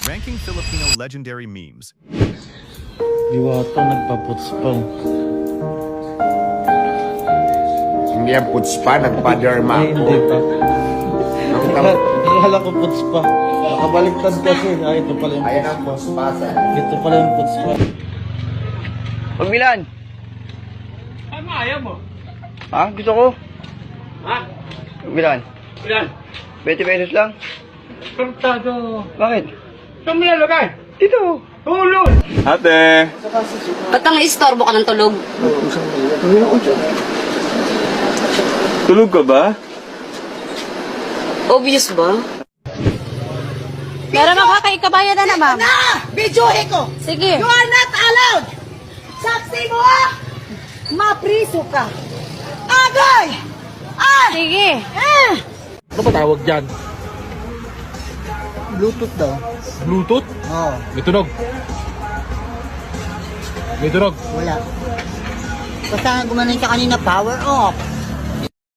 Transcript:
Ranking Filipino legendary memes. Diwata nagpaputs pa. Hindi yan puts pa, nagpa-derma Ay, ako. hindi pa. Ang Akala ko puts pa. Nakabaliktad kasi. Ay, ito pala yung Ayan puts ang pa. puts pa sa... Ito pala yung puts pa. Pagbilan. Ano ayaw mo? Ha? Gusto ko. Ha? Pagbilan. Ilan? 20 pesos lang. Kartado. Bakit? Saan mo nalagay? Dito. Tulog! Ate! Ba't ang istorbo ka ng tulog? Tulog ka ba? Obvious ba? Pero makakaikabayan na naman. Bidyuhin ko! Sige. You are not allowed! Saksi mo ah! Mapriso ka! Agay! Ah! Sige. Ah! Ano ba tawag dyan? Bluetooth daw. Bluetooth? Oo. May tunog. May tunog. Wala. Basta gumanon siya kanina, power off.